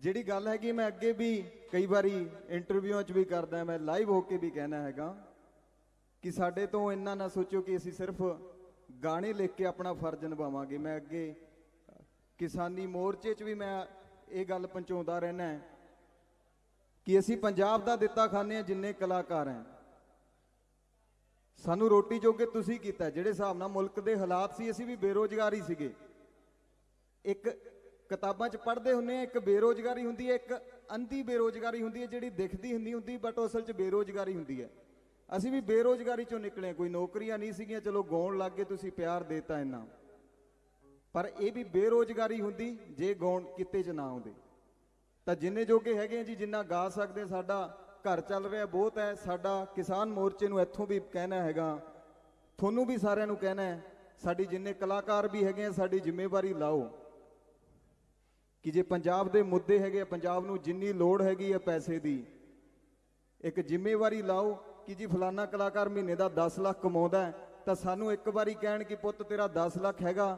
ਜਿਹੜੀ ਗੱਲ ਹੈਗੀ ਮੈਂ ਅੱਗੇ ਵੀ ਕਈ ਵਾਰੀ ਇੰਟਰਵਿਊਆਂ 'ਚ ਵੀ ਕਰਦਾ, ਮੈਂ ਲਾਈਵ ਹੋ ਕੇ ਵੀ ਕਹਿਣਾ ਹੈਗਾ ਕਿ ਸਾਡੇ ਤੋਂ ਇੰਨਾ ਨਾ ਸੋਚੋ ਕਿ ਅਸੀਂ ਸਿਰਫ ਗਾਣੇ ਲਿਖ ਕੇ ਆਪਣਾ ਫਰਜ਼ ਨਿਭਾਵਾਂਗੇ। ਮੈਂ ਅੱਗੇ ਕਿਸਾਨੀ ਮੋਰਚੇ 'ਚ ਵੀ ਮੈਂ ਇਹ ਗੱਲ ਪਹੁੰਚਾਉਂਦਾ ਰਹਿਣਾ ਕਿ ਅਸੀਂ ਪੰਜਾਬ ਦਾ ਦਿੱਤਾ ਖਾਂਦੇ ਹਾਂ ਜਿੰਨੇ ਕਲਾਕਾਰ ਹੈ। ਸਾਨੂੰ ਰੋਟੀ ਜੋਗੇ ਤੁਸੀਂ ਕੀਤਾ, ਜਿਹੜੇ ਹਿਸਾਬ ਨਾਲ ਮੁਲਕ ਦੇ ਹਾਲਾਤ ਸੀ ਅਸੀਂ ਵੀ ਬੇਰੋਜ਼ਗਾਰੀ ਸੀਗੇ। ਇੱਕ ਕਿਤਾਬਾਂ 'ਚ ਪੜ੍ਹਦੇ ਹੁੰਦੇ ਆ, ਇੱਕ ਬੇਰੋਜ਼ਗਾਰੀ ਹੁੰਦੀ ਹੈ, ਇੱਕ ਅੰਧੀ ਬੇਰੋਜ਼ਗਾਰੀ ਹੁੰਦੀ ਹੈ ਜਿਹੜੀ ਦਿਖਦੀ ਹੁੰਦੀ ਬਟ ਅਸਲ 'ਚ ਬੇਰੋਜ਼ਗਾਰੀ ਹੁੰਦੀ ਹੈ। ਅਸੀਂ ਵੀ ਬੇਰੋਜ਼ਗਾਰੀ 'ਚੋਂ ਨਿਕਲੇ, ਕੋਈ ਨੌਕਰੀਆਂ ਨਹੀਂ ਸੀਗੀਆਂ, ਚਲੋ ਗਾਉਣ ਲੱਗ ਗਏ, ਤੁਸੀਂ ਪਿਆਰ ਦੇਤਾ ਇੰਨਾ, ਪਰ ਇਹ ਵੀ ਬੇਰੋਜ਼ਗਾਰੀ ਹੁੰਦੀ ਜੇ ਗਾਉਣ ਕਿਤੇ 'ਚ ਨਾ ਆਉਂਦੇ। ਤਾਂ ਜਿੰਨੇ ਜੋਗੇ ਹੈਗੇ ਜੀ, ਜਿੰਨਾ ਗਾ ਸਕਦੇ, ਸਾਡਾ ਘਰ ਚੱਲ ਰਿਹਾ ਬਹੁਤ ਹੈ। ਸਾਡਾ ਕਿਸਾਨ ਮੋਰਚੇ ਨੂੰ ਇੱਥੋਂ ਵੀ ਕਹਿਣਾ ਹੈਗਾ, ਤੁਹਾਨੂੰ ਵੀ ਸਾਰਿਆਂ ਨੂੰ ਕਹਿਣਾ ਹੈ, ਸਾਡੀ ਜਿੰਨੇ ਕਲਾਕਾਰ ਵੀ ਹੈਗੇ ਆ, ਸਾਡੀ ਜ਼ਿੰਮੇਵਾਰੀ ਲਾਓ ਕਿ ਜੇ ਪੰਜਾਬ ਦੇ ਮੁੱਦੇ ਹੈਗੇ, ਪੰਜਾਬ ਨੂੰ ਜਿੰਨੀ ਲੋੜ ਹੈਗੀ ਹੈ ਪੈਸੇ ਦੀ, ਇੱਕ ਜ਼ਿੰਮੇਵਾਰੀ ਲਾਓ ਕਿ ਜੀ ਫਲਾਨਾ ਕਲਾਕਾਰ ਮਹੀਨੇ ਦਾ 10 ਲੱਖ ਕਮਾਉਂਦਾ ਹੈ, ਤਾਂ ਸਾਨੂੰ ਇੱਕ ਵਾਰੀ ਕਹਿਣ ਕਿ ਪੁੱਤ ਤੇਰਾ 10 ਲੱਖ ਹੈਗਾ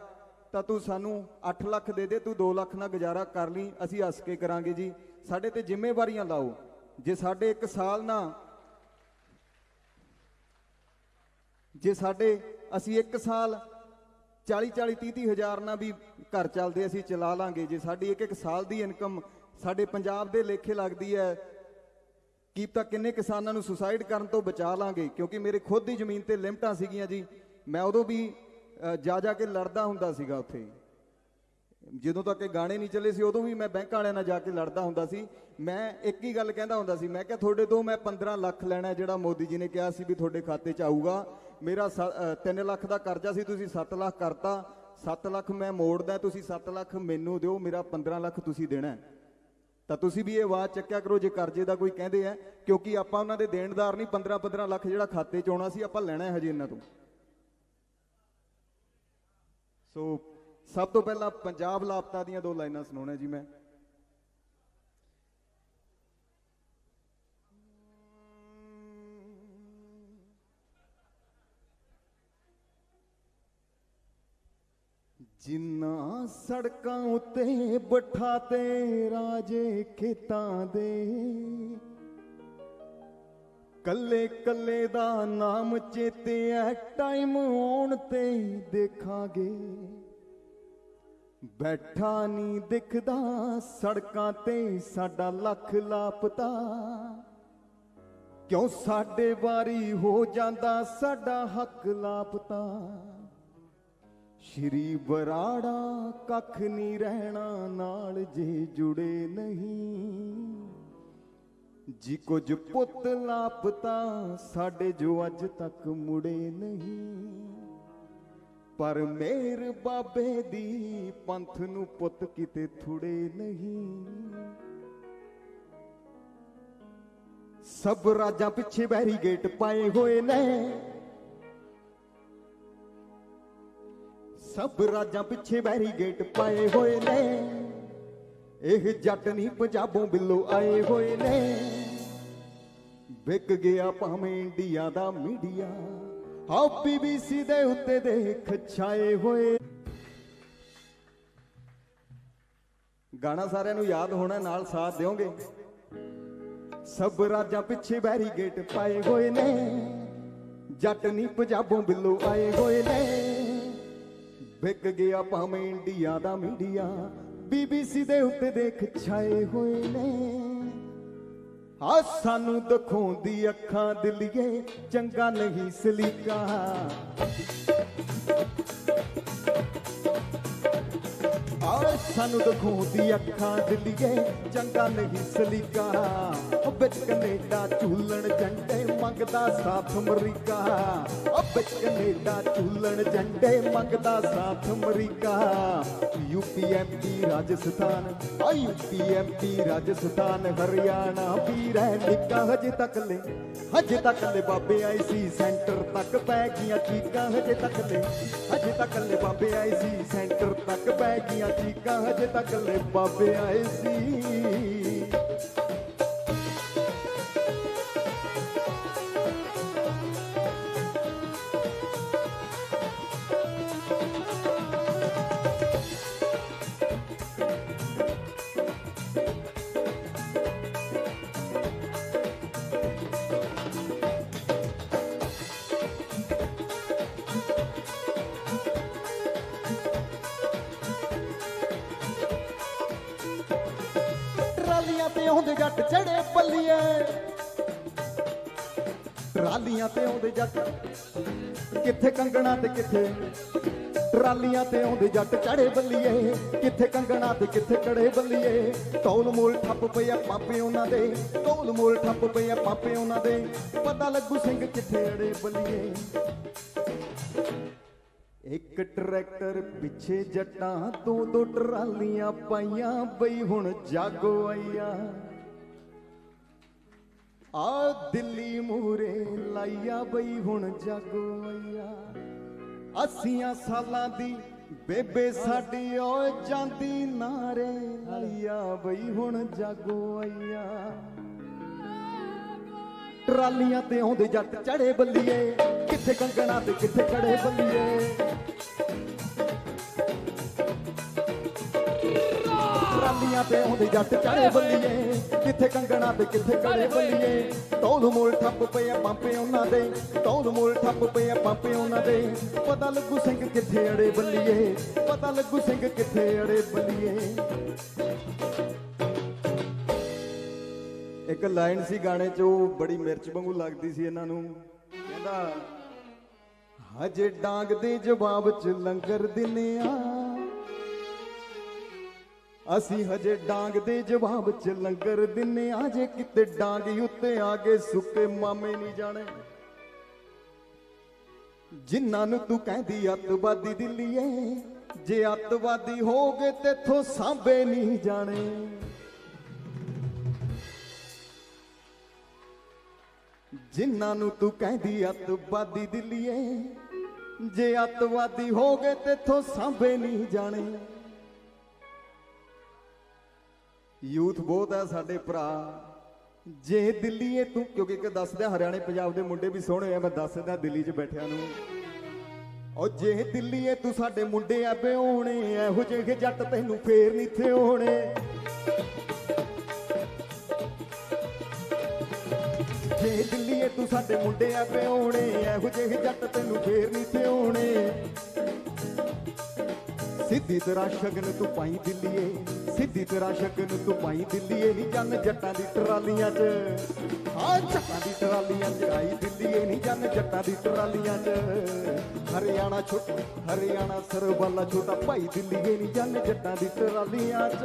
ਤਾਂ ਤੂੰ ਸਾਨੂੰ 8 ਲੱਖ ਦੇ ਦੇ, ਤੂੰ 2 ਲੱਖ ਨਾਲ ਗੁਜ਼ਾਰਾ ਕਰ ਲਈ, ਅਸੀਂ ਹੱਸ ਕੇ ਕਰਾਂਗੇ ਜੀ। ਸਾਡੇ ਤੇ ਜ਼ਿੰਮੇਵਾਰੀਆਂ ਲਾਓ। ਜੇ ਸਾਡੇ ਇੱਕ ਸਾਲ ਨਾ, ਜੇ ਸਾਡੇ ਅਸੀਂ ਇੱਕ ਸਾਲ 40-30 ਹਜ਼ਾਰ ਨਾਲ ਵੀ ਘਰ ਚੱਲਦੇ ਅਸੀਂ ਚਲਾ ਲਾਂਗੇ। ਜੇ ਸਾਡੀ ਇੱਕ ਸਾਲ ਦੀ ਇਨਕਮ ਸਾਡੇ ਪੰਜਾਬ ਦੇ ਲੇਖੇ ਲੱਗਦੀ ਹੈ, ਕੀ ਤਾਂ ਕਿੰਨੇ ਕਿਸਾਨਾਂ ਨੂੰ ਸੁਸਾਈਡ ਕਰਨ ਤੋਂ ਬਚਾ ਲਾਂਗੇ। ਕਿਉਂਕਿ ਮੇਰੇ ਖੁਦ ਦੀ ਜ਼ਮੀਨ ਤੇ ਲਿਮਟਾਂ ਸੀਗੀਆਂ ਜੀ, ਮੈਂ ਉਦੋਂ ਵੀ ਜਾ ਕੇ ਲੜਦਾ ਹੁੰਦਾ ਸੀਗਾ ਉੱਥੇ, ਜਦੋਂ ਤੱਕ ਇਹ ਗਾਣੇ ਨਹੀਂ ਚੱਲੇ ਸੀ ਉਦੋਂ ਵੀ ਮੈਂ ਬੈਂਕ ਵਾਲਿਆਂ ਨਾਲ ਜਾ ਕੇ ਲੜਦਾ ਹੁੰਦਾ ਸੀ। ਮੈਂ ਇੱਕ ਹੀ ਗੱਲ ਕਹਿੰਦਾ ਹੁੰਦਾ ਸੀ, ਮੈਂ ਕਿਹਾ ਤੁਹਾਡੇ ਤੋਂ ਮੈਂ 15 ਲੱਖ ਲੈਣਾ ਜਿਹੜਾ ਮੋਦੀ ਜੀ ਨੇ ਕਿਹਾ ਸੀ ਵੀ ਤੁਹਾਡੇ ਖਾਤੇ 'ਚ ਆਊਗਾ। ਮੇਰਾ 3 ਲੱਖ ਦਾ ਕਰਜ਼ਾ ਸੀ, ਤੁਸੀਂ 7 ਲੱਖ ਕਰਤਾ, 7 ਲੱਖ ਮੈਂ ਮੋੜਦਾ, ਤੁਸੀਂ 7 ਲੱਖ ਮੈਨੂੰ ਦਿਓ, ਮੇਰਾ 15 ਲੱਖ ਤੁਸੀਂ ਦੇਣਾ। ਤਾਂ ਤੁਸੀਂ ਵੀ ਇਹ ਆਵਾਜ਼ ਚੱਕਿਆ ਕਰੋ ਜੇ ਕਰਜ਼ੇ ਦਾ ਕੋਈ ਕਹਿੰਦੇ ਆ, ਕਿਉਂਕਿ ਆਪਾਂ ਉਹਨਾਂ ਦੇ ਦੇਣਦਾਰ ਨਹੀਂ। 15-15 ਲੱਖ ਜਿਹੜਾ ਖਾਤੇ 'ਚ ਆਉਣਾ ਸੀ ਆਪਾਂ ਲੈਣਾ ਹਜੇ ਇਹਨਾਂ ਤੋਂ। ਸੋ ਸਭ ਤੋਂ ਪਹਿਲਾਂ ਪੰਜਾਬ ਲਾਪਤਾ ਦੀਆਂ 2 ਲਾਈਨਾਂ ਸੁਣਾਉਣਾ ਜੀ ਮੈਂ। ਜਿੰਨਾ ਸੜਕਾਂ ਉੱਤੇ ਬਿਠਾਤੇ ਰਾਜੇ ਖੇਤਾਂ ਦੇ, ਕੱਲੇ ਕੱਲੇ ਦਾ ਨਾਮ ਚੇਤੇ ਐ, ਟਾਈਮ ਆਉਣ ਤੇ ਦੇਖਾਂਗੇ। ਬੈਠਾ ਨਹੀਂ ਦਿਖਦਾ ਸੜਕਾਂ ਤੇ ਸਾਡਾ ਲੱਖ ਲਾਪਤਾ, ਕਿਉਂ ਸਾਡੇ ਵਾਰੀ ਹੋ ਜਾਂਦਾ ਸਾਡਾ ਹੱਕ ਲਾਪਤਾ। ਸ਼੍ਰੀ ਬਰਾੜਾ ਕੱਖ ਨਹੀਂ ਰਹਿਣਾ ਨਾਲ ਜੇ ਜੁੜੇ ਨਹੀਂ, ਜੀ ਕੁਝ ਪੁੱਤ ਲਾਪਤਾ ਸਾਡੇ ਜੋ ਅੱਜ ਤੱਕ ਮੁੜੇ ਨਹੀਂ। ਪਰ ਮੇਰ ਬਾਬੇ ਦੀ ਪੰਥ ਨੂੰ ਪੁੱਤ ਕਿਤੇ ਥੁੜੇ ਨਹੀਂ। ਸਭ ਰਾਜਾਂ ਪਿੱਛੇ ਬੈਰੀਗੇਟ ਪਾਏ ਹੋਏ ਨੇ, ਸਭ ਰਾਜਾਂ ਪਿੱਛੇ ਬੈਰੀਗੇਟ ਪਾਏ ਹੋਏ ਨੇ। ਇਹ ਜੱਟ ਨਹੀਂ ਪੰਜਾਬੋਂ ਬਿੱਲੋ ਆਏ ਹੋਏ ਨੇ। ਵਿਕ ਗਿਆ ਭਾਵੇਂ ਇੰਡੀਆ ਦਾ ਮੀਡੀਆ, ਹਾਂ BBC ਦੇ ਉੱਤੇ ਦੇਖ ਛਾਏ ਹੋਏ। ਗਾਣਾ ਸਾਰਿਆਂ ਨੂੰ ਯਾਦ ਹੋਣਾ, ਨਾਲ ਸਾਥ ਦਿਓਗੇ। ਸਭ ਰਾਜਾਂ ਪਿੱਛੇ ਬੈਰੀਗੇਟ ਪਾਏ ਹੋਏ ਨੇ, ਜੱਟ ਨਹੀਂ ਪੰਜਾਬੋਂ ਬਿੱਲੋ ਆਏ ਹੋਏ ਨੇ। ਵਿਕ ਗਿਆ ਭਾਵੇਂ ਇੰਡੀਆ ਦਾ ਮੀਡੀਆ, BBC ਦੇ ਉੱਤੇ ਦੇਖ ਛਾਏ ਹੋਏ ਨੇ। ਆ ਸਾਨੂੰ ਦਿਖਾਉਂਦੀ ਅੱਖਾਂ ਦਿਲੀਏ ਚੰਗਾ ਨਹੀਂ ਸਲੀਕਾ, ਆ ਸਾਨੂੰ ਦਿਖਾਉਂਦੀ ਅੱਖਾਂ ਦਿਲੀਏ ਚੰਗਾ ਨਹੀਂ ਸਲੀਕਾ। ਵਿੱਚ ਕਨੇਡਾ ਝੂਲਣ ਝੰਡੇ ਮੰਗਦਾ ਸਾਥ ਅਮਰੀਕਾ, ਵਿੱਚ ਕਨੇਡਾ ਝੂਲਣ ਝੰਡੇ ਮੰਗਦਾ ਸਾਥ America. UP MP Rajasthan, UP MP Rajasthan Haryana ਵੀ ਰਹਿ ਨਿੱਕਾ। ਹਜੇ ਤੱਕ ਲੈ ਬਾਬੇ ਆਏ ਸੀ ਸੈਂਟਰ ਤੱਕ ਪੈ ਗਈਆਂ ਚੀਕਾਂ। ਹਜੇ ਤੱਕ ਲੈ ਬਾਬੇ ਆਏ ਸੀ ਸੈਂਟਰ ਤੱਕ ਪੈ ਗਈਆਂ ਚੀਕਾਂ। ਹਜੇ ਤੱਕ ਲੈ ਬਾਬੇ ਆਏ ਸੀ। ਟਰਾਲੀਆਂ ਤੇ ਆਉਂਦੇ ਜੱਟ ਚੜੇ ਬੱਲੀਏ, ਟਰਾਲੀਆਂ ਤੇ ਆਉਂਦੇ ਜੱਟ ਕਿੱਥੇ ਕੰਗਣਾ ਤੇ ਕਿੱਥੇ, ਟਰਾਲੀਆਂ ਤੇ ਆਉਂਦੇ ਜੱਟ ਚੜੇ ਬੱਲੀਏ, ਕਿੱਥੇ ਕੰਗਣਾ ਤੇ ਕਿੱਥੇ ਕੜੇ ਬੱਲੀਏ। ਢੋਲ ਮੋਲ ਠੱਪ ਪਏ ਪਾਪੇ ਉਹਨਾਂ ਦੇ, ਢੋਲ ਮੋਲ ਠੱਪ ਪਏ ਪਾਪੇ ਉਹਨਾਂ ਦੇ, ਪਤਾ ਲੱਗੂ ਸਿੰਘ ਕਿੱਥੇ ਅੜੇ ਬੱਲੀਏ। ਇੱਕ ਟਰੈਕਟਰ ਪਿੱਛੇ ਜੱਟਾਂ ਦੋ ਦੋ ਟਰਾਲੀਆਂ ਪਾਈਆਂ ਬਈ ਹੁਣ ਜਾਗੋ ਆਈਆ, ਆ ਦਿੱਲੀ ਮੂਰੇ ਲਾਈਆ ਬਈ ਹੁਣ ਜਾਗੋ ਆਈਆ। 80 ਸਾਲਾਂ ਦੀ ਬੇਬੇ ਸਾਡੀ ਓ ਜਾਂਦੀ ਨਾਰੇ ਆਈਆ ਬਈ ਹੁਣ ਜਾਗੋ ਆਈਆ। ਟਰਾਲੀਆਂ ਤੇ ਆਉਂਦੇ ਜੱਟ ਚੜੇ ਬੱਲੀਏ, ਕਿੱਥੇ ਕੰਗਣਾ ਤੇ ਕਿੱਥੇ ਕੜੇ ਬੱਲੀਏ। ਟਰਾਲੀਆਂ ਤੇ ਆਉਂਦੇ ਜੱਟ ਚੜੇ ਬੱਲੀਏ, ਕਿੱਥੇ ਕੰਗਣਾ ਤੇ ਕਿੱਥੇ ਕੜੇ ਬੱਲੀਏ। ਢੋਲ ਮੋਲ ਠੱਪ ਪਏ ਪਾਪੇ ਉਹਨਾਂ ਦੇ, ਢੋਲ ਮੋਲ ਠੱਪ ਪਏ ਪਾਪੇ ਉਹਨਾਂ ਦੇ, ਪਤਾ ਲੱਗੂ ਸਿੰਘ ਕਿੱਥੇ ਅੜੇ ਬੱਲੀਏ, ਪਤਾ ਲੱਗੂ ਸਿੰਘ ਕਿੱਥੇ ਅੜੇ ਬੱਲੀਏ। ਇੱਕ ਲਾਈਨ ਸੀ ਗਾਣੇ 'ਚ, ਉਹ ਬੜੀ ਮਿਰਚ ਵਾਂਗੂ ਲੱਗਦੀ ਸੀ ਇਹਨਾਂ ਨੂੰ, ਕਹਿੰਦਾ ਹਜੇ ਡਾਂਗ ਦੇ ਜਵਾਬ 'ਚ ਲੰਗਰ ਦਿੰਨੇ ਆ, ਅਸੀਂ ਹਜੇ ਡਾਂਗ ਦੇ ਜਵਾਬ 'ਚ ਲੰਗਰ ਦਿੰਨੇ ਆ, ਜੇ ਕਿਤੇ ਡਾਂਗ ਉੱਤੇ ਆ ਗਏ ਸੁੱਕੇ ਮਾਮੇ ਨਹੀਂ ਜਾਣੇ। ਜਿਨ੍ਹਾਂ ਨੂੰ ਤੂੰ ਕਹਿੰਦੀ ਅੱਤਵਾਦੀ ਦਿੱਲੀਏ, ਜੇ ਅੱਤਵਾਦੀ ਹੋ ਗਏ ਤੇਥੋਂ ਸਾਂਭੇ ਨਹੀਂ ਜਾਣੇ। ਜਿਨ੍ਹਾਂ ਨੂੰ ਤੂੰ ਕਹਿੰਦੀ ਅੱਤਵਾਦੀ ਦਿੱਲੀਏ, ਜੇ ਅੱਤਵਾਦੀ ਹੋ ਗਏ ਤੇਥੋਂ ਸਾਂਭੇ ਨਹੀਂ ਜਾਣੇ। ਯੂਥ ਬਹੁਤ ਹੈ ਸਾਡੇ ਭਰਾ, ਜੇ ਦਿੱਲੀਏ ਤੂੰ, ਕਿਉਂਕਿ ਇੱਕ ਦੱਸਦਾ ਹਰਿਆਣੇ ਪੰਜਾਬ ਦੇ ਮੁੰਡੇ ਵੀ ਸੋਹਣੇ ਆ, ਮੈਂ ਦੱਸਦਾ ਦਿੱਲੀ 'ਚ ਬੈਠਿਆਂ ਨੂੰ, ਉਹ ਜੇ ਦਿੱਲੀਏ ਤੂੰ ਸਾਡੇ ਮੁੰਡੇ ਆ ਬਿਉਣੇ, ਇਹੋ ਜਿਹੇ ਜੱਟ ਤੈਨੂੰ ਫੇਰ ਨਹੀਂ ਥੇ ਹੋਣੇ। ਜੇ ਦਿੱਲੀਏ ਤੂੰ ਸਾਡੇ ਮੁੰਡੇ ਆ ਬਿਉਣੇ, ਇਹੋ ਜਿਹੇ ਜੱਟ ਤੈਨੂੰ ਫੇਰ ਨਹੀਂ ਥੇ ਹੋਣੇ। ਸਿੱਧੀ ਤਰ੍ਹਾਂ ਸ਼ਗਨ ਤੂੰ ਪਾਈ ਦਿੱਲੀਏ, ਸਿੱਧੀ ਤਰ੍ਹਾਂ ਸ਼ਗਨ ਤੂੰ ਪਾਈ ਦਿੱਲੀਏ, ਨੀ ਜੰਨ ਜੱਟਾਂ ਦੀ ਟਰਾਲੀਆਂ 'ਚ, ਹਾਂ ਜੱਟਾਂ ਦੀ ਟਰਾਲੀਆਂ 'ਚ ਆਈ ਦਿੱਲੀਏ, ਨੀ ਜੰਨ ਜੱਟਾਂ ਦੀ ਟਰਾਲੀਆਂ 'ਚ। ਹਰਿਆਣਾ ਛੋਟਾ, ਹਰਿਆਣਾ ਸਰਵਾਲਾ ਛੋਟਾ ਭਾਈ ਦਿੱਲੀਏ, ਨੀ ਜੰਨ ਜੱਟਾਂ ਦੀ ਟਰਾਲੀਆਂ 'ਚ।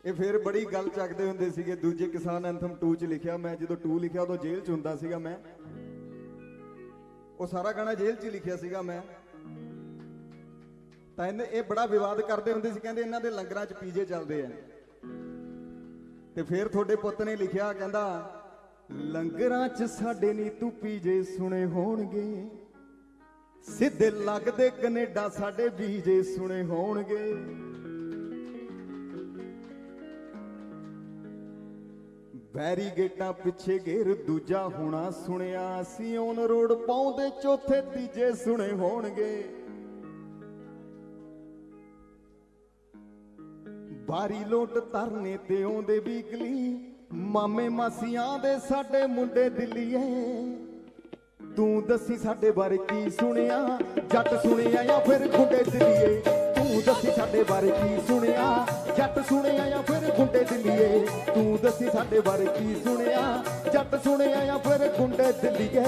ਇਹ ਫਿਰ ਬੜੀ ਗੱਲ ਚੱਕਦੇ ਹੁੰਦੇ ਸੀਗੇ। ਦੂਜੇ ਕਿਸਾਨ ਐਂਥਮ 2 'ਚ ਲਿਖਿਆ, ਮੈਂ ਜਦੋਂ 2 ਲਿਖਿਆ ਉਦੋਂ ਜੇਲ੍ਹ 'ਚ ਹੁੰਦਾ ਸੀਗਾ ਮੈਂ, ਉਹ ਸਾਰਾ ਗਾਣਾ ਜੇਲ੍ਹ 'ਚ ਲਿਖਿਆ ਸੀਗਾ ਮੈਂ। ਤਾਂ ਇਹ ਬੜਾ ਵਿਵਾਦ ਕਰਦੇ ਹੁੰਦੇ ਸੀ, ਕਹਿੰਦੇ ਇਹਨਾਂ ਦੇ ਲੰਗਰਾਂ 'ਚ ਪੀਜੇ ਚੱਲਦੇ ਆ। ਤੇ ਫਿਰ ਤੁਹਾਡੇ ਪੁੱਤ ਨੇ ਲਿਖਿਆ, ਕਹਿੰਦਾ ਲੰਗਰਾਂ 'ਚ ਸਾਡੇ ਨਹੀਂ ਤੂੰ ਪੀਜੇ ਸੁਣੇ ਹੋਣਗੇ, ਸਿੱਧੇ ਲੱਗਦੇ ਕੈਨੇਡਾ ਸਾਡੇ ਵੀਜੇ ਸੁਣੇ ਹੋਣਗੇ। ਬੈਰੀਗੇਟਾਂ ਪਿੱਛੇ ਘੇਰ ਦੂਜਾ ਹੋਣਾ ਸੁਣਿਆ, ਅਸੀਂ ਔਨ ਰੋਡ ਪਾਉਂਦੇ ਚੌਥੇ ਤੀਜੇ ਸੁਣੇ ਹੋਣਗੇ। ਬਾਰੀ ਲੋਟ ਧਰਨੇ ਤੇ ਆਉਂਦੇ ਵੀਕਲੀ, ਮਾਮੇ ਮਾਸੀਆਂ ਦੇ ਸਾਡੇ ਮੁੰਡੇ ਦਿੱਲੀਏ। ਤੂੰ ਦੱਸੀ ਸਾਡੇ ਬਾਰੇ ਕੀ ਸੁਣਿਆ, ਜੱਟ ਸੁਣਿਆ ਜਾਂ ਫਿਰ ਗੁੰਡੇ ਦਿੱਲੀਏ। ਤੂੰ ਦੱਸੀ ਸਾਡੇ ਬਾਰੇ ਕੀ ਸੁਣਿਆ, ਜੱਟ ਸੁਣਿਆ ਜਾਂ ਫਿਰ ਗੁੰਡੇ ਦਿੱਲੀਏ। ਤੂੰ ਦੱਸੀ ਸਾਡੇ ਬਾਰੇ ਕੀ ਸੁਣਿਆ, ਜੱਟ ਸੁਣਿਆ ਜਾਂ ਫਿਰ ਗੁੰਡੇ ਦਿੱਲੀਏ।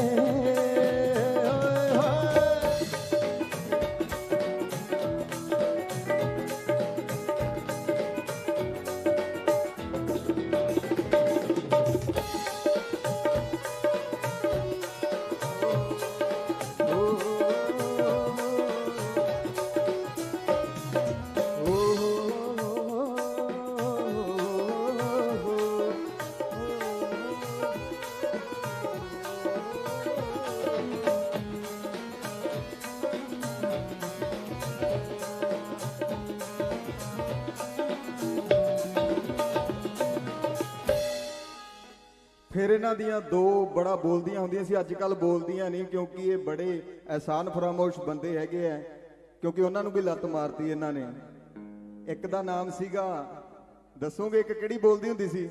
ਫਿਰ ਇਹਨਾਂ ਦੀਆਂ ਦੋ ਬੜਾ ਬੋਲਦੀਆਂ ਹੁੰਦੀਆਂ ਸੀ, ਅੱਜ ਕੱਲ ਬੋਲਦੀਆਂ ਨਹੀਂ ਕਿਉਂਕਿ ਇਹ ਬੜੇ ਅਹਿਸਾਨ ਫਰਾਮੋਸ਼ ਬੰਦੇ ਹੈਗੇ ਆ, ਕਿਉਂਕਿ ਉਹਨਾਂ ਨੂੰ ਵੀ ਲੱਤ ਮਾਰਤੀ ਇਹਨਾਂ ਨੇ। ਇੱਕ ਦਾ ਨਾਮ ਸੀਗਾ, ਦੱਸੋਗੇ ਇੱਕ ਕਿਹੜੀ ਬੋਲਦੀ ਹੁੰਦੀ ਸੀ?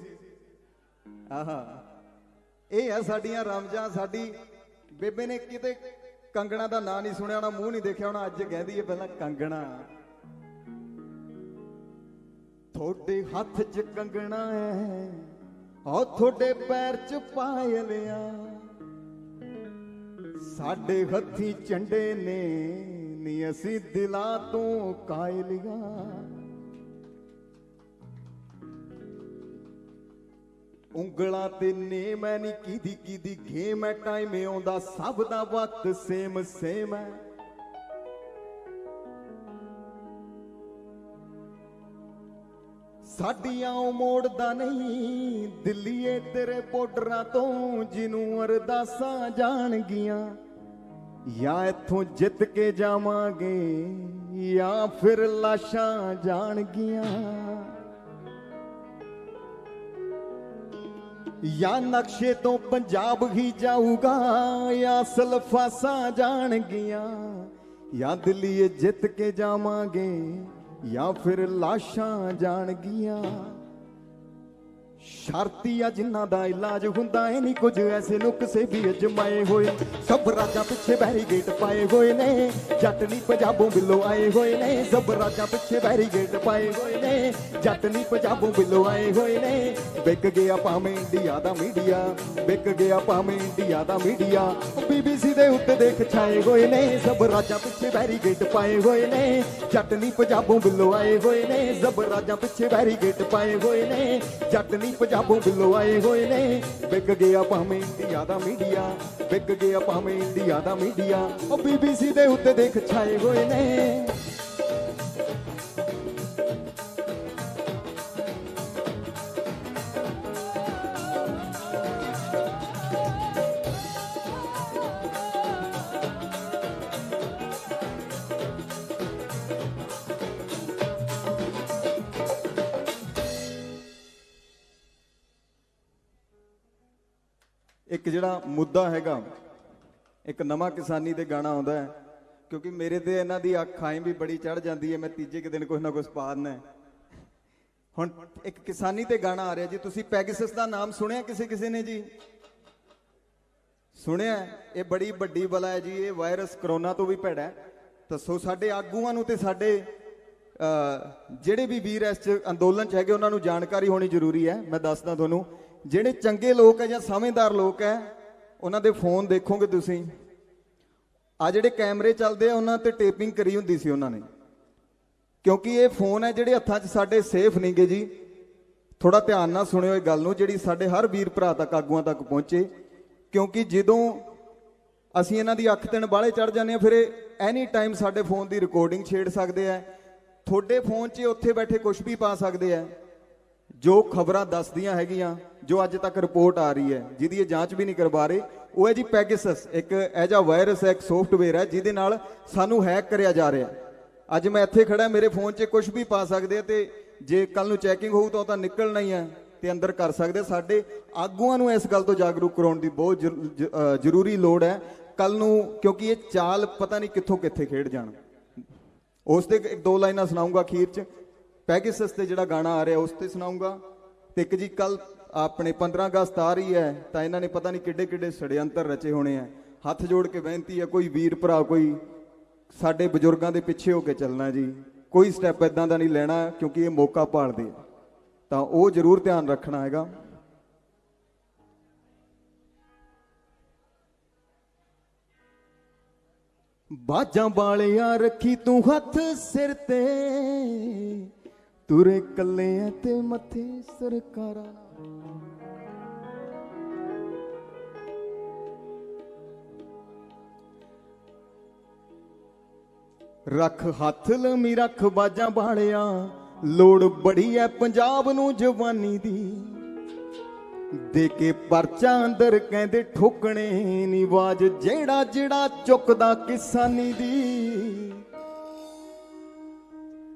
ਆਹਾ, ਇਹ ਆ ਸਾਡੀਆਂ ਰਮਜਾਂ। ਸਾਡੀ ਬੇਬੇ ਨੇ ਕਿਤੇ ਕੰਗਣਾ ਦਾ ਨਾਂ ਨਹੀਂ ਸੁਣਿਆ ਹੋਣਾ, ਮੂੰਹ ਨਹੀਂ ਦੇਖਿਆ ਹੋਣਾ, ਅੱਜ ਕਹਿੰਦੀ ਹੈ ਪਹਿਲਾਂ ਕੰਗਣਾ। ਤੁਹਾਡੇ ਹੱਥ 'ਚ ਕੰਗਣਾ ਹੈ, ਆ ਤੁਹਾਡੇ ਪੈਰ 'ਚ ਪਾਇਲਿਆ, ਸਾਡੇ ਹੱਥੀ ਝੰਡੇ ਨੇ, ਨੀ ਅਸੀਂ ਦਿਲਾਂ ਤੋਂ ਕਾਇਲਿਆ। ਉਂਗਲਾਂ ਤੇ ਨੇ ਮੈਂ ਨੀ ਕੀਦੀ ਕੀਦੀ ਗੇਮ ਹੈ, ਟਾਈਮ ਆਉਂਦਾ ਸਭ ਦਾ ਵਕਤ ਸੇਮ ਸੇਮ ਹੈ। ਸਾਡੀਆਂ ਉਹ ਮੋੜਦਾ ਨਹੀਂ ਦਿੱਲੀਏ ਤੇਰੇ ਬਾਰਡਰਾਂ ਤੋਂ, ਜਿਹਨੂੰ ਅਰਦਾਸਾਂ ਜਾਣਗੀਆਂ, ਜਾਂ ਇੱਥੋਂ ਜਿੱਤ ਕੇ ਜਾਵਾਂਗੇ ਜਾਂ ਫਿਰ ਲਾਸ਼ਾਂ ਜਾਣਗੀਆਂ। ਜਾਂ ਨਕਸ਼ੇ ਤੋਂ ਪੰਜਾਬ ਹੀ ਜਾਊਗਾ, ਜਾਂ ਸਲਫਾਸਾਂ ਜਾਣਗੀਆਂ, ਜਾਂ ਦਿੱਲੀਏ ਜਿੱਤ ਕੇ ਜਾਵਾਂਗੇ ਜਾਂ ਫਿਰ ਲਾਸ਼ਾਂ ਜਾਣਗੀਆਂ। ਸ਼ਰਤੀ ਆ ਜਿਨ੍ਹਾਂ ਦਾ ਇਲਾਜ ਹੁੰਦਾ ਏ ਨਹੀਂ, ਕੁਝ ਐਸੇ ਨੁਕਸੇ ਵੀ ਅਜਮਾਏ ਹੋਏ, ਸਭ ਰਾਜਾਂ ਪਿੱਛੇ ਬੈਰੀਗੇਟ ਪਾਏ ਹੋਏ ਨੇ, ਜੱਟ ਨਹੀਂ ਪੰਜਾਬੋਂ ਬਿੱਲੋ ਆਏ ਹੋਏ ਨੇ, ਸਭ ਰਾਜਾਂ ਪਿੱਛੇ ਬੈਰੀਗੇਟ ਪਾਏ ਹੋਏ ਨੇ, ਜੱਟ ਨਹੀਂ ਪੰਜਾਬੋਂ ਬਿੱਲੋ ਆਏ ਹੋਏ ਨੇ। ਵਿਕ ਗਿਆ ਭਾਵੇਂ ਇੰਡੀਆ ਦਾ ਮੀਡੀਆ, ਵਿਕ ਗਿਆ ਭਾਵੇਂ ਇੰਡੀਆ ਦਾ ਮੀਡੀਆ, BBC ਦੇ ਉੱਤੇ ਦੇਖ ਛਾਏ ਹੋਏ ਨੇ, ਸਭ ਰਾਜਾਂ ਪਿੱਛੇ ਬੈਰੀਗੇਟ ਪਾਏ ਹੋਏ ਨੇ, ਜੱਟ ਨਹੀਂ ਪੰਜਾਬੋਂ ਬਿੱਲੋ ਆਏ ਹੋਏ ਨੇ, ਸਭ ਰਾਜਾਂ ਪਿੱਛੇ ਬੈਰੀਗੇਟ ਪਾਏ ਹੋਏ ਨੇ, ਜੱਟ ਨਹੀਂ ਪੰਜਾਬੋਂ ਬਿੱਲੋ ਆਏ ਹੋਏ ਨੇ। ਵਿਕ ਗਿਆ ਭਾਵੇਂ ਇੰਡੀਆ ਦਾ ਮੀਡੀਆ, ਵਿਕ ਗਿਆ ਭਾਵੇਂ ਇੰਡੀਆ ਦਾ ਮੀਡੀਆ, ਉਹ BBC ਦੇ ਉੱਤੇ ਦੇਖ ਛਾਏ ਹੋਏ ਨੇ। ਇੱਕ ਜਿਹੜਾ ਮੁੱਦਾ ਹੈਗਾ, ਇੱਕ ਨਵਾਂ ਕਿਸਾਨੀ ਦੇ ਗਾਣਾ ਆਉਂਦਾ ਹੈ, ਕਿਉਂਕਿ ਮੇਰੇ ਤੇ ਇਹਨਾਂ ਦੀ ਅੱਖਾਂ ਵੀ ਬੜੀ ਚੜ ਜਾਂਦੀ ਹੈ, ਮੈਂ ਤੀਜੇ ਕੁ ਦਿਨ ਕੁਛ ਨਾ ਕੁਛ ਪਾ ਦਿੰਦਾ। ਹੁਣ ਇੱਕ ਕਿਸਾਨੀ ਤੇ ਗਾਣਾ ਆ ਰਿਹਾ ਜੀ, ਤੁਸੀਂ ਪੈਗਾਸਸ ਦਾ ਨਾਮ ਸੁਣਿਆ ਕਿਸੇ ਨੇ ਜੀ? ਸੁਣਿਆ? ਇਹ ਬੜੀ ਵੱਡੀ ਬਲਾ ਹੈ ਜੀ, ਇਹ ਵਾਇਰਸ ਕਰੋਨਾ ਤੋਂ ਵੀ ਭੈੜਾ ਹੈ। ਦੱਸੋ ਸਾਡੇ ਆਗੂਆਂ ਨੂੰ ਤੇ ਸਾਡੇ ਜਿਹੜੇ ਵੀ ਵੀਰ ਇਸ 'ਚ ਅੰਦੋਲਨ 'ਚ ਹੈਗੇ ਉਹਨਾਂ ਨੂੰ ਜਾਣਕਾਰੀ ਹੋਣੀ ਜ਼ਰੂਰੀ ਹੈ। ਮੈਂ ਦੱਸਦਾ ਤੁਹਾਨੂੰ, ਜਿਹੜੇ ਚੰਗੇ ਲੋਕ ਹੈ ਜਾਂ ਸਮਝਦਾਰ ਲੋਕ ਹੈ ਉਹਨਾਂ ਦੇ ਫੋਨ ਦੇਖੋਗੇ ਤੁਸੀਂ, ਆ ਜਿਹੜੇ ਕੈਮਰੇ ਚੱਲਦੇ ਆ ਉਹਨਾਂ ਤੇ ਟੇਪਿੰਗ ਕਰੀ ਹੁੰਦੀ ਸੀ ਉਹਨਾਂ ਨੇ, ਕਿਉਂਕਿ ਇਹ ਫੋਨ ਹੈ ਜਿਹੜੇ ਹੱਥਾਂ 'ਚ ਸਾਡੇ ਸੇਫ ਨਹੀਂਗੇ ਜੀ। ਥੋੜਾ ਧਿਆਨ ਨਾਲ ਸੁਣਿਓ ਇਹ ਗੱਲ ਨੂੰ, ਜਿਹੜੀ ਸਾਡੇ ਹਰ ਵੀਰ ਭਰਾ ਤੱਕ ਆਗੂਆਂ ਤੱਕ ਪਹੁੰਚੇ, ਕਿਉਂਕਿ ਜਦੋਂ ਅਸੀਂ ਇਹਨਾਂ ਦੀ ਅੱਖ ਤਿੰਨ ਬਾਲੇ ਚੜ ਜਾਂਦੇ ਆ, ਫਿਰ ਇਹ ਐਨੀ ਟਾਈਮ ਸਾਡੇ ਫੋਨ ਦੀ ਰਿਕਾਰਡਿੰਗ ਛੇੜ ਸਕਦੇ ਆ। ਤੁਹਾਡੇ ਫੋਨ 'ਚ ਉੱਥੇ ਬੈਠੇ ਕੁਝ ਵੀ ਪਾ ਸਕਦੇ ਆ। ਜੋ ਖਬਰਾਂ ਦੱਸਦੀਆਂ ਹੈਗੀਆਂ, ਜੋ ਅੱਜ ਤੱਕ ਰਿਪੋਰਟ ਆ ਰਹੀ ਹੈ, ਜਿਹਦੀ ਇਹ ਜਾਂਚ ਵੀ ਨਹੀਂ ਕਰਵਾ ਰਹੇ, ਉਹ ਹੈ ਜੀ ਪੈਗਾਸਸ। ਇੱਕ ਇਹੋ ਜਿਹਾ ਵਾਇਰਸ ਹੈ, ਇੱਕ ਸੌਫਟਵੇਅਰ ਹੈ ਜਿਹਦੇ ਨਾਲ ਸਾਨੂੰ ਹੈਕ ਕਰਿਆ ਜਾ ਰਿਹਾ। ਅੱਜ ਮੈਂ ਇੱਥੇ ਖੜਾ, ਮੇਰੇ ਫੋਨ 'ਚ ਕੁਝ ਵੀ ਪਾ ਸਕਦੇ ਆ, ਤੇ ਜੇ ਕੱਲ ਨੂੰ ਚੈਕਿੰਗ ਹੋਊ ਤਾਂ ਉਹ ਤਾਂ ਨਿਕਲਣਾ ਹੀ ਹੈ ਤੇ ਅੰਦਰ ਕਰ ਸਕਦੇ। ਸਾਡੇ ਆਗੂਆਂ ਨੂੰ ਇਸ ਗੱਲ ਤੋਂ ਜਾਗਰੂਕ ਕਰਾਉਣ ਦੀ ਬਹੁਤ ਜ਼ਰੂਰੀ ਲੋੜ ਹੈ ਕੱਲ ਨੂੰ, ਕਿਉਂਕਿ ਇਹ ਚਾਲ ਪਤਾ ਨਹੀਂ ਕਿੱਥੋਂ ਕਿੱਥੇ ਖੇਡ ਜਾਣ। ਉਸ ਤੇ ਇੱਕ ਦੋ ਲਾਈਨਾਂ ਸੁਣਾਉਂਗਾ ਅਖੀਰ 'ਚ, ਪੈਗਾਸਸ ਤੇ ਜਿਹੜਾ ਗਾਣਾ ਆ ਰਿਹਾ ਉਸ ਤੇ ਸੁਣਾਉਂਗਾ। ਤੇ ਇੱਕ ਜੀ ਕੱਲ ਆਪਣੇ 15 ਅਗਸਤ ਆ ਰਹੀ ਹੈ, ਤਾਂ ਇਹਨਾਂ ਨੇ ਪਤਾ ਨਹੀਂ ਕਿੱਡੇ ਕਿੱਡੇ ષੜਯੰਤਰ ਰਚੇ ਹੋਣੇ ਆ। ਹੱਥ ਜੋੜ ਕੇ ਬੇਨਤੀ ਹੈ, ਕੋਈ ਵੀਰ ਭਰਾ, ਕੋਈ ਸਾਡੇ ਬਜ਼ੁਰਗਾਂ ਦੇ ਪਿੱਛੇ ਹੋ ਕੇ ਚੱਲਣਾ ਜੀ, ਕੋਈ ਸਟੈਪ ਇਦਾਂ ਦਾ ਨਹੀਂ ਲੈਣਾ, ਕਿਉਂਕਿ ਇਹ ਮੌਕਾ ਭਾਲਦੇ ਆ, ਤਾਂ ਉਹ ਜ਼ਰੂਰ ਧਿਆਨ ਰੱਖਣਾ ਹੈਗਾ। ਬਾਜਾਂ ਵਾਲਿਆ ਰੱਖੀ ਤੂੰ ਹੱਥ ਸਿਰ ਤੇ, ਤੁਰੇ ਕੱਲੇ ਤੇ ਮੱਥੇ ਸਰਕਾਰਾਂ। ਰੱਖ ਹੱਥ ਲੰਮੀ ਰੱਖ ਬਾਜਾਂ ਵਾਲਿਆ, ਲੋੜ ਬੜੀ ਐ ਪੰਜਾਬ ਨੂੰ ਜਵਾਨੀ ਦੀ। ਦੇ ਕੇ ਪਰਚਾ ਅੰਦਰ ਕਹਿੰਦੇ ਠੋਕਣੇ ਨੀ ਆਵਾਜ਼, ਜਿਹੜਾ ਜਿਹੜਾ ਚੁੱਕਦਾ ਕਿਸਾਨੀ ਦੀ।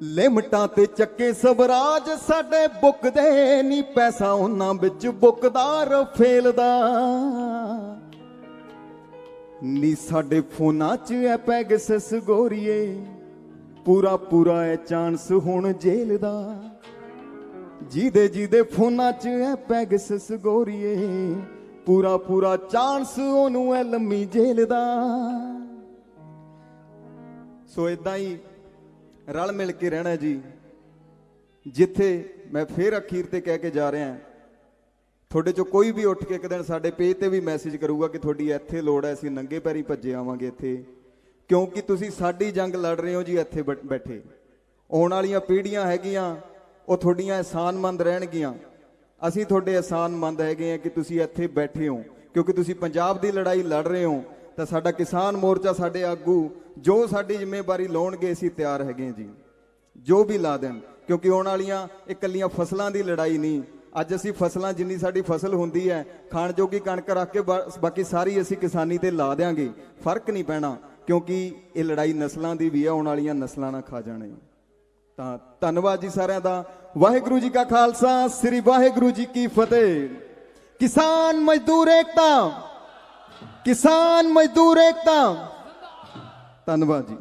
ਲਿਮਟਾਂ ਤੇ ਚੱਕੇ ਸਵਰਾਜ ਸਾਡੇ ਬੁੱਕਦੇ ਨਹੀਂ, ਪੈਸਾ ਉਹਨਾਂ ਵਿੱਚ ਬੁੱਕਦਾਰ ਫੇਲਦਾ ਨੀ। ਸਾਡੇ ਫੋਨਾਂ 'ਚ ਐ ਪੈਗਸਸ ਗੋਰੀਏ, ਪੂਰਾ ਪੂਰਾ ਐ ਚਾਂਸ ਹੁਣ ਜੇਲ੍ਹ ਦਾ। ਜਿਹਦੇ ਜਿਹਦੇ ਫੋਨਾਂ 'ਚ ਐ ਪੈਗਸਸ ਗੋਰੀਏ, ਪੂਰਾ ਪੂਰਾ ਚਾਂਸ ਉਹਨੂੰ ਐ ਲੰਮੀ ਜੇਲ੍ਹ ਦਾ। ਸੋ ਇਦਾਂ ਹੀ ਰਲ ਮਿਲ ਕੇ ਰਹਿਣਾ ਜੀ। ਜਿੱਥੇ ਮੈਂ ਫੇਰ ਅਖੀਰ ਤੇ ਕਹਿ ਕੇ ਜਾ ਰਿਹਾ, ਤੁਹਾਡੇ ਚੋਂ ਕੋਈ ਵੀ ਉੱਠ ਕੇ ਇੱਕ ਦਿਨ ਸਾਡੇ ਪੇਜ ਤੇ ਵੀ ਮੈਸੇਜ ਕਰੂਗਾ ਕਿ ਤੁਹਾਡੀ ਇੱਥੇ ਲੋੜ ਹੈ, ਅਸੀਂ ਨੰਗੇ ਪੈਰੀ ਭੱਜੇ ਆਵਾਂਗੇ ਇੱਥੇ, ਕਿਉਂਕਿ ਤੁਸੀਂ ਸਾਡੀ ਜੰਗ ਲੜ ਰਹੇ ਹੋ ਜੀ ਇੱਥੇ ਬੈਠੇ। ਆਉਣ ਵਾਲੀਆਂ ਪੀੜ੍ਹੀਆਂ ਹੈਗੀਆਂ, ਉਹ ਤੁਹਾਡੀਆਂ ਅਹਿਸਾਨਮੰਦ ਰਹਿਣਗੀਆਂ। ਅਸੀਂ ਤੁਹਾਡੇ ਅਹਿਸਾਨਮੰਦ ਹੈਗੇ ਆ ਕਿ ਤੁਸੀਂ ਇੱਥੇ ਬੈਠੇ ਹੋ, ਕਿਉਂਕਿ ਤੁਸੀਂ ਪੰਜਾਬ ਦੀ ਲੜਾਈ ਲੜ ਰਹੇ ਹੋ। ਤਾਂ ਸਾਡਾ ਕਿਸਾਨ ਮੋਰਚਾ, ਸਾਡੇ ਆਗੂ ਜੋ ਸਾਡੀ ਜ਼ਿੰਮੇਵਾਰੀ ਲਾਉਣਗੇ, ਅਸੀਂ ਤਿਆਰ ਹੈਗੇ ਜੀ, ਜੋ ਵੀ ਲਾ ਦੇਣ। ਕਿਉਂਕਿ ਆਉਣ ਵਾਲੀਆਂ ਇਕੱਲੀਆਂ ਫਸਲਾਂ ਦੀ ਲੜਾਈ ਨਹੀਂ। ਅੱਜ ਅਸੀਂ ਫਸਲਾਂ, ਜਿੰਨੀ ਸਾਡੀ ਫਸਲ ਹੁੰਦੀ ਹੈ ਖਾਣ ਜੋਗੀ ਕਣਕ ਰੱਖ ਕੇ ਬਾਕੀ ਸਾਰੀ ਅਸੀਂ ਕਿਸਾਨੀ ਤੇ ਲਾ ਦਿਆਂਗੇ, ਫਰਕ ਨਹੀਂ ਪੈਣਾ। ਕਿਉਂਕਿ ਇਹ ਲੜਾਈ ਨਸਲਾਂ ਦੀ ਵੀ ਹੈ, ਆਉਣ ਵਾਲੀਆਂ ਨਸਲਾਂ ਨਾ ਖਾ ਜਾਣੇ। ਤਾਂ ਧੰਨਵਾਦ ਜੀ ਸਾਰਿਆਂ ਦਾ। ਵਾਹਿਗੁਰੂ ਜੀ ਕਾ ਖਾਲਸਾ, ਸ੍ਰੀ ਵਾਹਿਗੁਰੂ ਜੀ ਕੀ ਫਤਿਹ। ਕਿਸਾਨ ਮਜ਼ਦੂਰ ਏਕਤਾ, ਕਿਸਾਨ ਮਜ਼ਦੂਰ ਏਕਤਾ। ਧੰਨਵਾਦ ਜੀ।